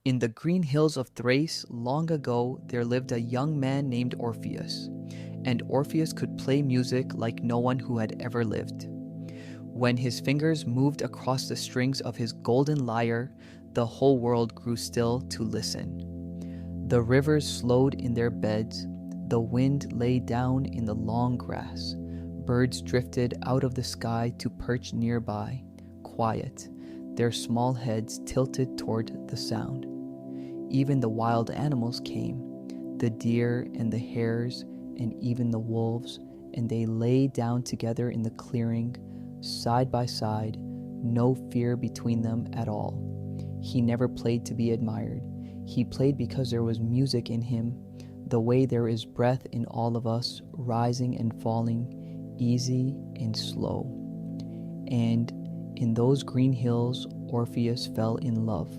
In the green hills of Thrace, long ago, there lived a young man named Orpheus, and Orpheus could play music like no one who had ever lived. When his fingers moved across the strings of his golden lyre, the whole world grew still to listen. The rivers slowed in their beds, the wind lay down in the long grass, birds drifted out of the sky to perch nearby, quiet, their small heads tilted toward the sound. Even the wild animals came, the deer and the hares and even the wolves, and they lay down together in the clearing, side by side, no fear between them at all. He never played to be admired. He played because there was music in him, the way there is breath in all of us, rising and falling, easy and slow. And in those green hills, Orpheus fell in love.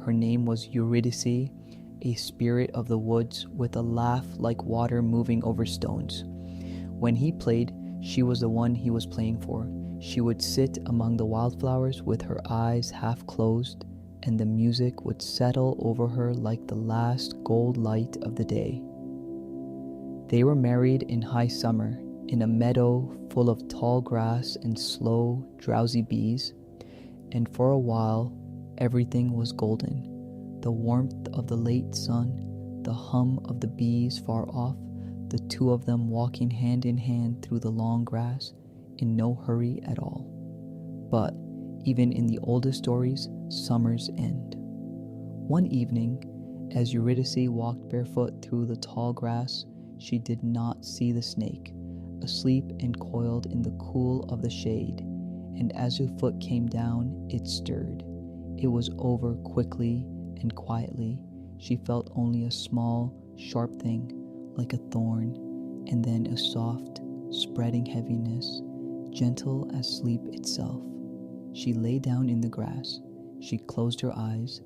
Her name was Eurydice, a spirit of the woods with a laugh like water moving over stones. When he played, she was the one he was playing for. She would sit among the wildflowers with her eyes half closed, and the music would settle over her like the last gold light of the day. They were married in high summer, in a meadow full of tall grass and slow, drowsy bees, and for a while everything was golden. The warmth of the late sun, the hum of the bees far off, the two of them walking hand in hand through the long grass, in no hurry at all. But even in the oldest stories, summers end. One evening, as Eurydice walked barefoot through the tall grass, she did not see the snake, asleep and coiled in the cool of the shade, and as her foot came down, it stirred. It was over quickly and quietly. She felt only a small, sharp thing, like a thorn, and then a soft, spreading heaviness, gentle as sleep itself. She lay down in the grass. She closed her eyes,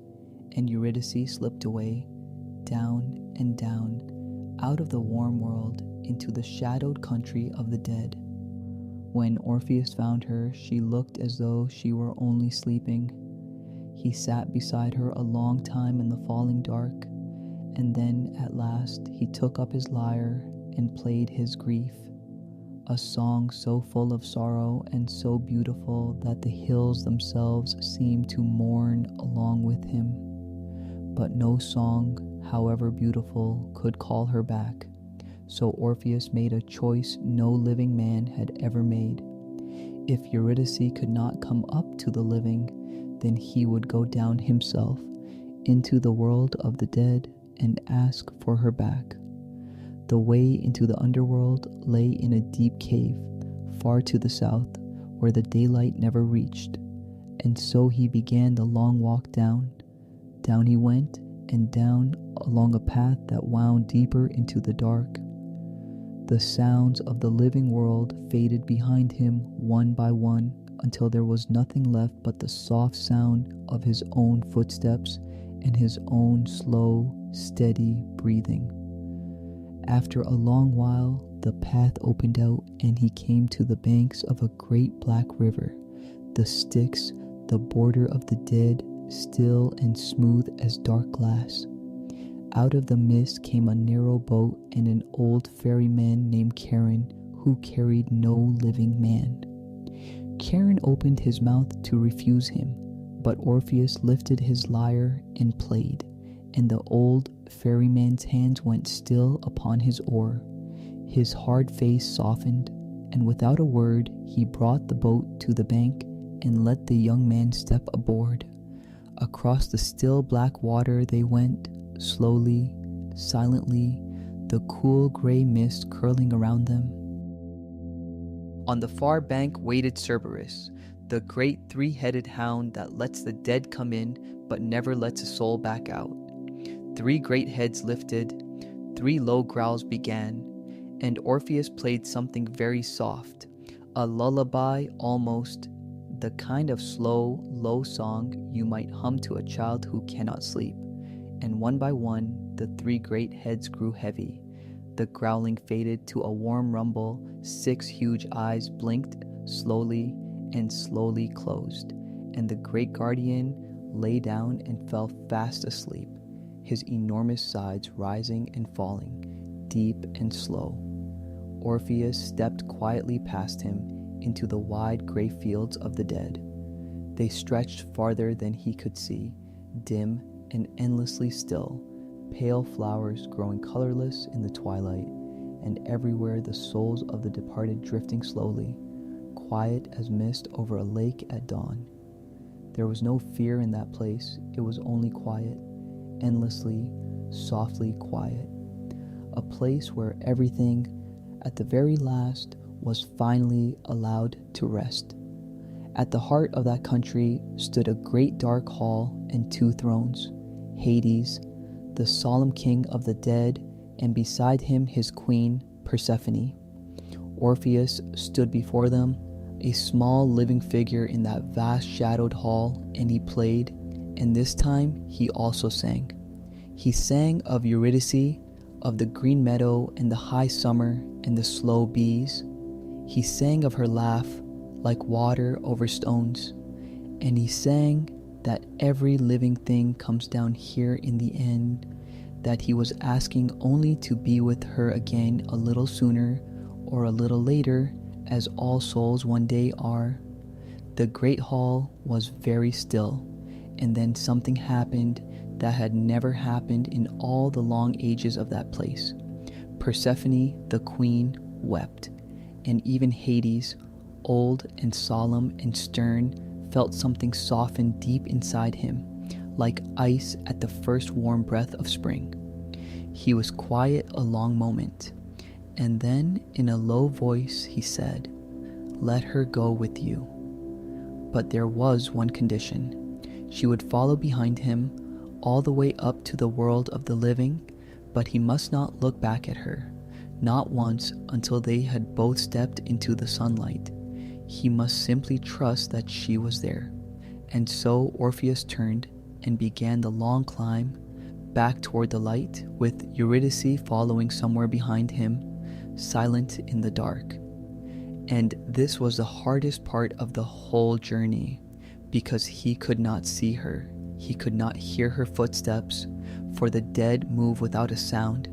and Eurydice slipped away, down and down, out of the warm world into the shadowed country of the dead. When Orpheus found her, she looked as though she were only sleeping. He sat beside her a long time in the falling dark, and then at last he took up his lyre and played his grief, a song so full of sorrow and so beautiful that the hills themselves seemed to mourn along with him. But no song, however beautiful, could call her back, so Orpheus made a choice no living man had ever made. If Eurydice could not come up to the living, then he would go down himself into the world of the dead and ask for her back. The way into the underworld lay in a deep cave, far to the south, where the daylight never reached, and so he began the long walk down. Down he went, and down along a path that wound deeper into the dark. The sounds of the living world faded behind him one by one, until there was nothing left but the soft sound of his own footsteps and his own slow, steady breathing. After a long while, the path opened out and he came to the banks of a great black river, the Styx, the border of the dead, still and smooth as dark glass. Out of the mist came a narrow boat and an old ferryman named Charon, who carried no living man. Charon opened his mouth to refuse him, but Orpheus lifted his lyre and played, and the old ferryman's hands went still upon his oar. His hard face softened, and without a word he brought the boat to the bank and let the young man step aboard. Across the still black water they went, slowly, silently, the cool gray mist curling around them. On the far bank waited Cerberus, the great three-headed hound that lets the dead come in but never lets a soul back out. 3 great heads lifted, 3 low growls began, and Orpheus played something very soft, a lullaby almost, the kind of slow, low song you might hum to a child who cannot sleep. And one by one, the 3 great heads grew heavy. The growling faded to a warm rumble. 6 huge eyes blinked slowly and slowly closed, and the great guardian lay down and fell fast asleep, his enormous sides rising and falling, deep and slow. Orpheus stepped quietly past him into the wide gray fields of the dead. They stretched farther than he could see, dim and endlessly still, pale flowers growing colorless in the twilight, and everywhere the souls of the departed drifting slowly, quiet as mist over a lake at dawn. There was no fear in that place, it was only quiet, endlessly, softly quiet. A place where everything, at the very last, was finally allowed to rest. At the heart of that country stood a great dark hall and 2 thrones, Hades, the solemn king of the dead, and beside him his queen, Persephone. Orpheus stood before them, a small living figure in that vast shadowed hall, and he played, and this time he also sang. He sang of Eurydice, of the green meadow and the high summer and the slow bees. He sang of her laugh, like water over stones, and he sang that every living thing comes down here in the end, that he was asking only to be with her again a little sooner or a little later, as all souls one day are. The great hall was very still, and then something happened that had never happened in all the long ages of that place. Persephone, the queen, wept, and even Hades, old and solemn and stern, felt something soften deep inside him, like ice at the first warm breath of spring. He was quiet a long moment, and then in a low voice he said, "Let her go with you." But there was one condition. She would follow behind him all the way up to the world of the living, but he must not look back at her, not once until they had both stepped into the sunlight. He must simply trust that she was there. And so Orpheus turned and began the long climb back toward the light, with Eurydice following somewhere behind him, silent in the dark. And this was the hardest part of the whole journey, because he could not see her, he could not hear her footsteps, for the dead move without a sound.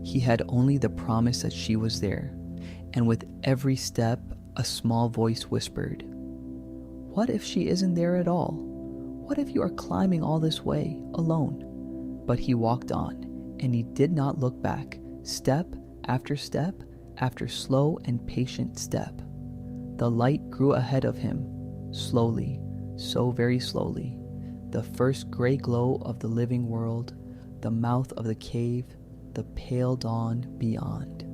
He had only the promise that she was there, and with every step a small voice whispered, "What if she isn't there at all? What if you are climbing all this way, alone?" But he walked on, and he did not look back, step after slow and patient step. The light grew ahead of him, slowly, so very slowly, the first gray glow of the living world, the mouth of the cave, the pale dawn beyond.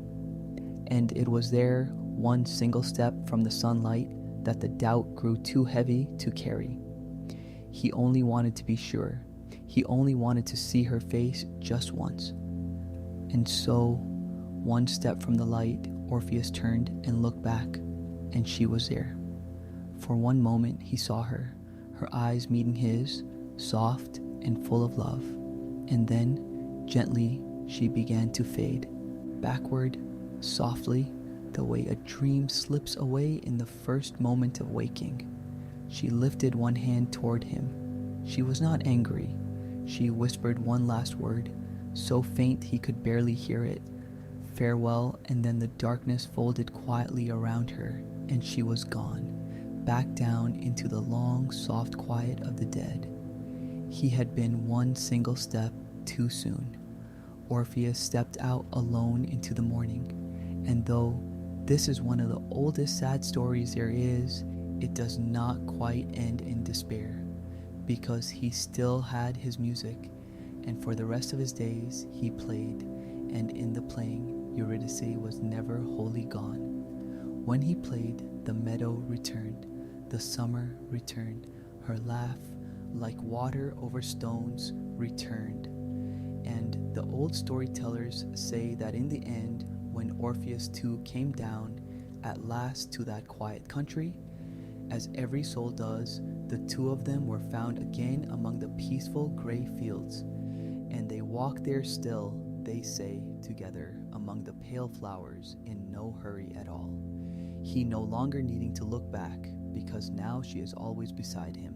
And it was there, one single step from the sunlight, that the doubt grew too heavy to carry. He only wanted to be sure. He only wanted to see her face just once. And so, one step from the light, Orpheus turned and looked back, and she was there. For one moment he saw her eyes meeting his, soft and full of love, and then, gently, she began to fade, backward, softly, the way a dream slips away in the first moment of waking. She lifted one hand toward him. She was not angry. She whispered one last word, so faint he could barely hear it. Farewell, and then the darkness folded quietly around her, and she was gone, back down into the long, soft quiet of the dead. He had been one single step too soon. Orpheus stepped out alone into the morning, and though this is one of the oldest sad stories there is, it does not quite end in despair, because he still had his music, and for the rest of his days he played, and in the playing, Eurydice was never wholly gone. When he played, the meadow returned, the summer returned, her laugh, like water over stones, returned. And the old storytellers say that in the end, when Orpheus too came down at last to that quiet country, as every soul does, the two of them were found again among the peaceful gray fields, and they walk there still, they say, together among the pale flowers in no hurry at all. He no longer needing to look back, because now she is always beside him.